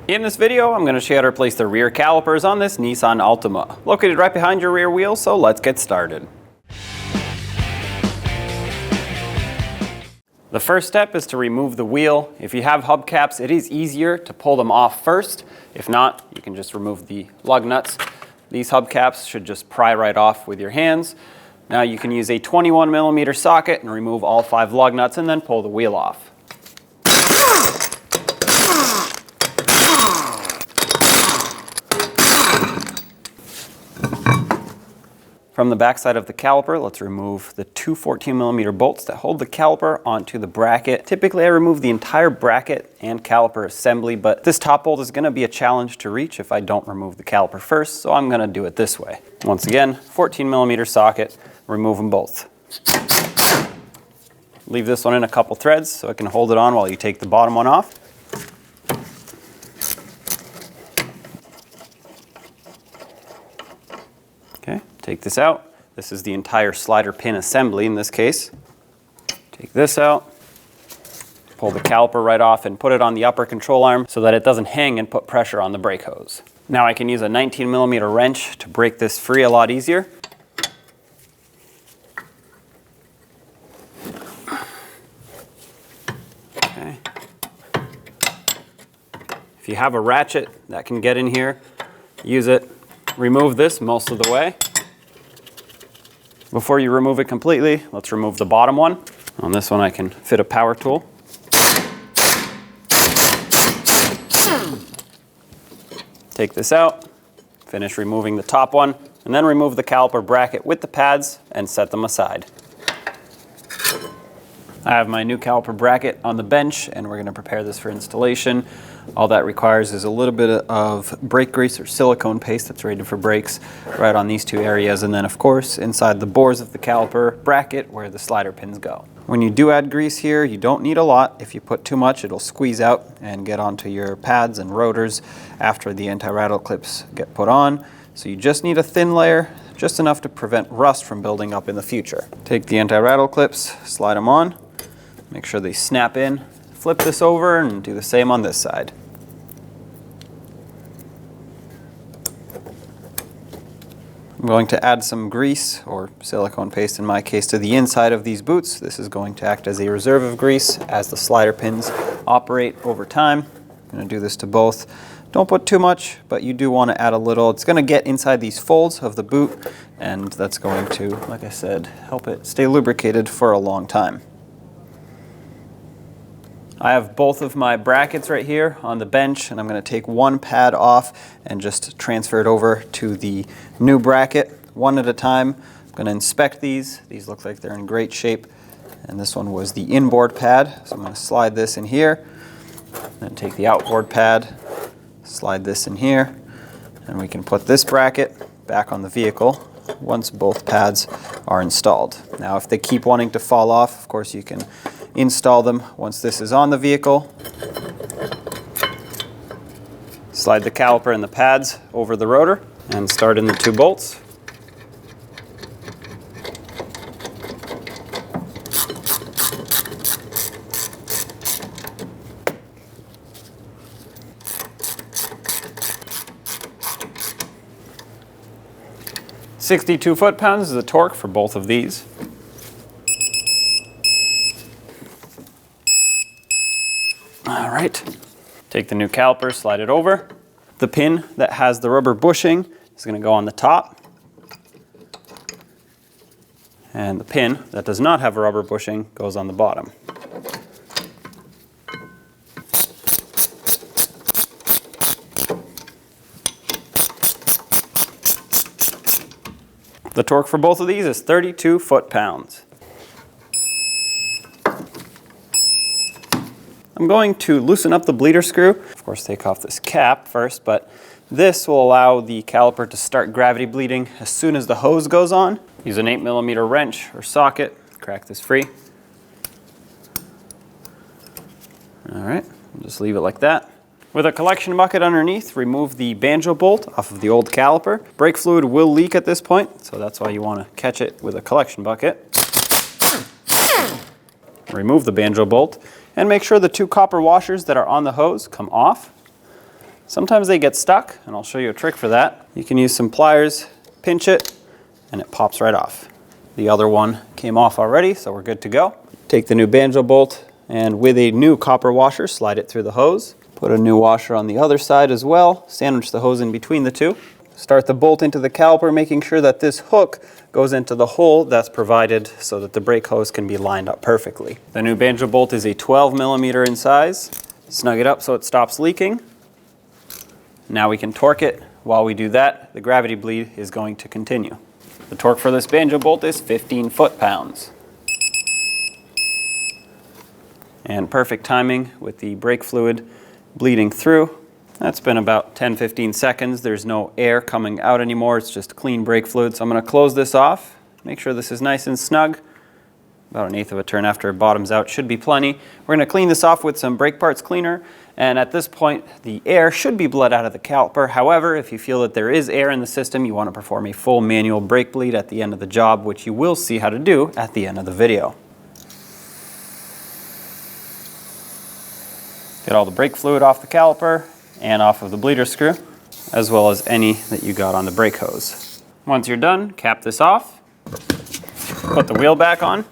In this video, I'm going to show you how to replace the rear calipers on this Nissan Altima, located right behind your rear wheel, so let's get started. The first step is to remove the wheel. If you have hubcaps, it is easier to pull them off first. If not, you can just remove the lug nuts. These hubcaps should just pry right off with your hands. Now you can use a 21mm socket and remove all 5 lug nuts and then pull the wheel off. From the backside of the caliper, let's remove the 2 14mm bolts that hold the caliper onto the bracket. Typically I remove the entire bracket and caliper assembly, but this top bolt is going to be a challenge to reach if I don't remove the caliper first, so I'm going to do it this way. Once again, 14mm socket, remove them both. Leave this one in a couple threads so I can hold it on while you take the bottom one off. Okay, take this out. This is the entire slider pin assembly in this case. Take this out, pull the caliper right off and put it on the upper control arm so that it doesn't hang and put pressure on the brake hose. Now I can use a 19mm wrench to break this free a lot easier. Okay. If you have a ratchet that can get in here, use it. Remove this most of the way. Before you remove it completely, let's remove the bottom one. On this one I can fit a power tool. Take this out, finish removing the top one, and then remove the caliper bracket with the pads and set them aside. I have my new caliper bracket on the bench and we're going to prepare this for installation. All that requires is a little bit of brake grease or silicone paste that's rated for brakes right on these 2 areas, and then of course inside the bores of the caliper bracket where the slider pins go. When you do add grease here, you don't need a lot. If you put too much, it'll squeeze out and get onto your pads and rotors after the anti-rattle clips get put on. So you just need a thin layer, just enough to prevent rust from building up in the future. Take the anti-rattle clips, slide them on, make sure they snap in. Flip this over and do the same on this side. I'm going to add some grease, or silicone paste in my case, to the inside of these boots. This is going to act as a reserve of grease as the slider pins operate over time. I'm going to do this to both. Don't put too much, but you do want to add a little. It's going to get inside these folds of the boot, and that's going to, like I said, help it stay lubricated for a long time. I have both of my brackets right here on the bench, and I'm going to take one pad off and just transfer it over to the new bracket one at a time. I'm going to inspect these. These look like they're in great shape, and this one was the inboard pad, so I'm going to slide this in here, then take the outboard pad, slide this in here, and we can put this bracket back on the vehicle once both pads are installed. Now if they keep wanting to fall off, of course you can install them once this is on the vehicle. Slide the caliper and the pads over the rotor and start in the 2 bolts. .62 foot-pounds is the torque for both of these. All right, take the new caliper, slide it over. The pin that has the rubber bushing is going to go on the top. And the pin that does not have a rubber bushing goes on the bottom. The torque for both of these is 32 foot-pounds. I'm going to loosen up the bleeder screw. Of course, take off this cap first, but this will allow the caliper to start gravity bleeding as soon as the hose goes on. Use an 8mm wrench or socket, crack this free. All right, just leave it like that. With a collection bucket underneath, remove the banjo bolt off of the old caliper. Brake fluid will leak at this point, so that's why you want to catch it with a collection bucket. Remove the banjo bolt and make sure the 2 copper washers that are on the hose come off. Sometimes they get stuck, and I'll show you a trick for that. You can use some pliers, pinch it, and it pops right off. The other one came off already, so we're good to go. Take the new banjo bolt, and with a new copper washer, slide it through the hose. Put a new washer on the other side as well. Sandwich the hose in between the two. Start the bolt into the caliper, making sure that this hook goes into the hole that's provided so that the brake hose can be lined up perfectly. The new banjo bolt is a 12 millimeter in size. Snug it up so it stops leaking. Now we can torque it. While we do that, the gravity bleed is going to continue. The torque for this banjo bolt is 15 foot-pounds. And perfect timing with the brake fluid bleeding through. That's been about 10-15 seconds. There's no air coming out anymore. It's just clean brake fluid. So I'm going to close this off. Make sure this is nice and snug. About 1/8 of a turn after it bottoms out should be plenty. We're going to clean this off with some brake parts cleaner. And at this point, the air should be bled out of the caliper. However, if you feel that there is air in the system, you want to perform a full manual brake bleed at the end of the job, which you will see how to do at the end of the video. Get all the brake fluid off the caliper and off of the bleeder screw, as well as any that you got on the brake hose. Once you're done, cap this off, put the wheel back on,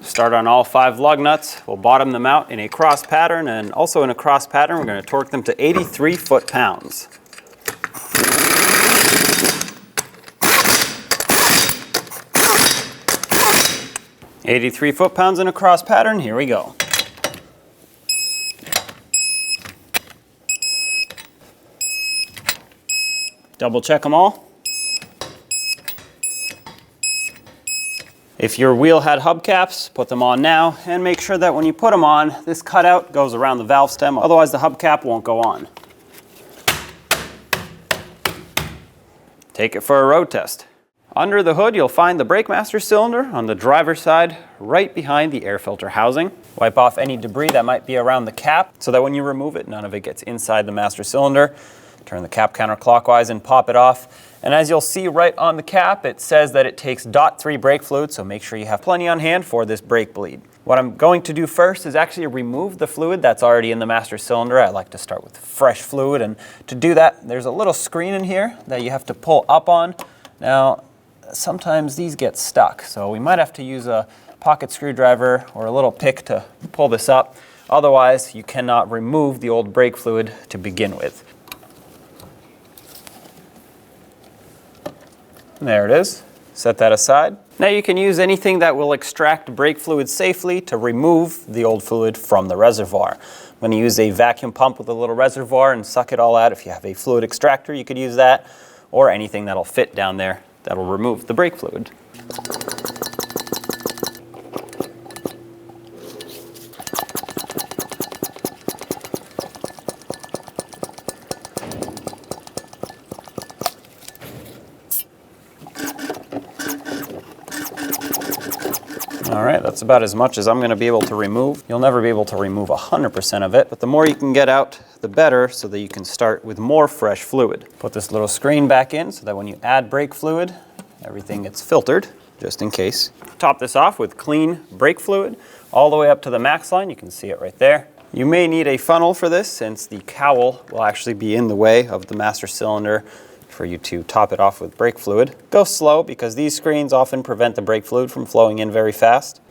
start on all 5 lug nuts. We'll bottom them out in a cross pattern, and also in a cross pattern, we're going to torque them to 83 foot-pounds. "83 foot-pounds in a cross pattern, here we go. Double check them all. If your wheel had hubcaps, put them on now, and make sure that when you put them on, this cutout goes around the valve stem, otherwise the hubcap won't go on. Take it for a road test. Under the hood, you'll find the brake master cylinder on the driver's side, right behind the air filter housing. Wipe off any debris that might be around the cap, so that when you remove it, none of it gets inside the master cylinder. Turn the cap counterclockwise and pop it off. And as you'll see right on the cap, it says that it takes .3 brake fluid, so make sure you have plenty on hand for this brake bleed. What I'm going to do first is actually remove the fluid that's already in the master cylinder. I like to start with fresh fluid, and to do that, there's a little screen in here that you have to pull up on. Now, sometimes these get stuck, so we might have to use a pocket screwdriver or a little pick to pull this up. Otherwise, you cannot remove the old brake fluid to begin with. There it is. Set that aside. Now you can use anything that will extract brake fluid safely to remove the old fluid from the reservoir. I'm going to use a vacuum pump with a little reservoir and suck it all out. If you have a fluid extractor, you could use that, or anything that'll fit down there that'll remove the brake fluid. All right, that's about as much as I'm going to be able to remove. You'll never be able to remove 100% of it, but the more you can get out, the better, so that you can start with more fresh fluid. Put this little screen back in so that when you add brake fluid, everything gets filtered, just in case. Top this off with clean brake fluid all the way up to the max line. You can see it right there. You may need a funnel for this, since the cowl will actually be in the way of the master cylinder for you to top it off with brake fluid. Go slow, because these screens often prevent the brake fluid from flowing in very fast.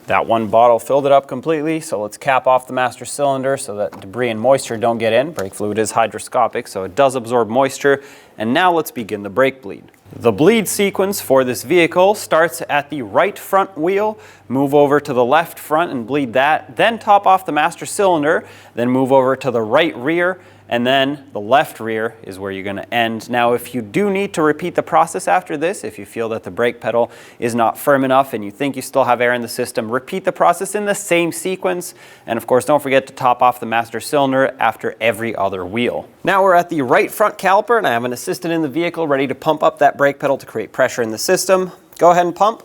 That one bottle filled it up completely, so let's cap off the master cylinder so that debris and moisture don't get in. Brake fluid is hygroscopic, so it does absorb moisture. And now let's begin the brake bleed. The bleed sequence for this vehicle starts at the right front wheel, move over to the left front and bleed that, then top off the master cylinder, then move over to the right rear, and then the left rear is where you're going to end. Now, if you do need to repeat the process after this, if you feel that the brake pedal is not firm enough and you think you still have air in the system, repeat the process in the same sequence. And of course, don't forget to top off the master cylinder after every other wheel. Now we're at the right front caliper, and I have an assistant in the vehicle ready to pump up that brake pedal to create pressure in the system. Go ahead and pump.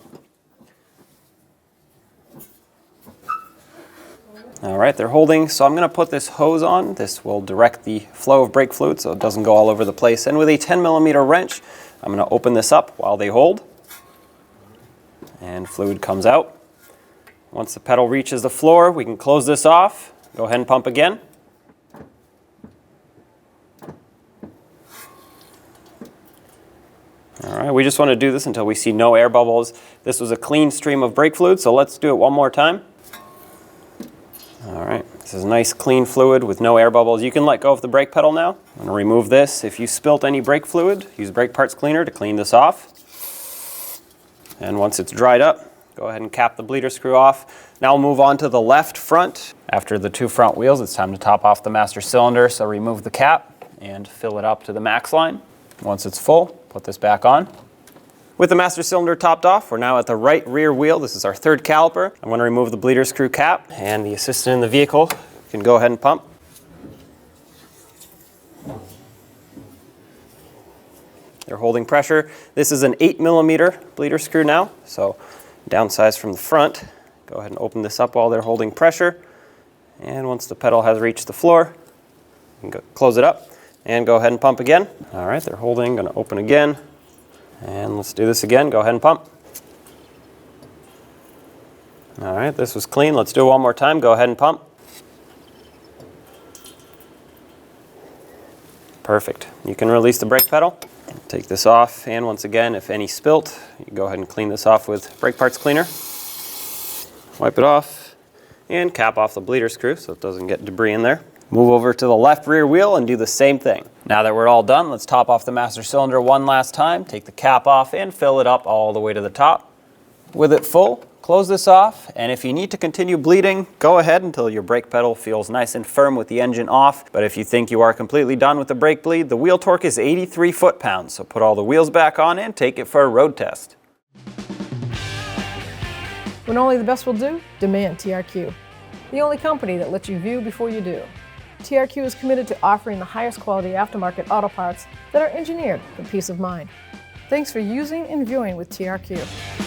All right, they're holding, so I'm going to put this hose on. This will direct the flow of brake fluid so it doesn't go all over the place. And with a 10mm wrench, I'm going to open this up while they hold. And fluid comes out. Once the pedal reaches the floor, we can close this off. Go ahead and pump again. All right, we just want to do this until we see no air bubbles. This was a clean stream of brake fluid, so let's do it one more time. All right, this is nice clean fluid with no air bubbles. You can let go of the brake pedal now. I'm going to remove this. If you spilt any brake fluid, use brake parts cleaner to clean this off. And once it's dried up, go ahead and cap the bleeder screw off. Now we'll move on to the left front. After the two front wheels, it's time to top off the master cylinder, so remove the cap and fill it up to the max line. Once it's full, put this back on. With the master cylinder topped off, we're now at the right rear wheel. This is our third caliper. I'm going to remove the bleeder screw cap, and the assistant in the vehicle can go ahead and pump. They're holding pressure. This is an 8mm bleeder screw now, so downsized from the front. Go ahead and open this up while they're holding pressure. And once the pedal has reached the floor, you can close it up and go ahead and pump again. All right, they're holding, going to open again. And let's do this again. Go ahead and pump. All right, this was clean. Let's do it one more time. Go ahead and pump. Perfect. You can release the brake pedal. Take this off, and once again, if any spilt, you go ahead and clean this off with brake parts cleaner. Wipe it off, and cap off the bleeder screw so it doesn't get debris in there. Move over to the left rear wheel and do the same thing. Now that we're all done, let's top off the master cylinder one last time. Take the cap off and fill it up all the way to the top. With it full, close this off, and if you need to continue bleeding, go ahead until your brake pedal feels nice and firm with the engine off. But if you think you are completely done with the brake bleed, the wheel torque is 83 foot-pounds, so put all the wheels back on and take it for a road test. When only the best will do, demand TRQ. The only company that lets you view before you do. TRQ is committed to offering the highest quality aftermarket auto parts that are engineered for peace of mind. Thanks for using and viewing with TRQ.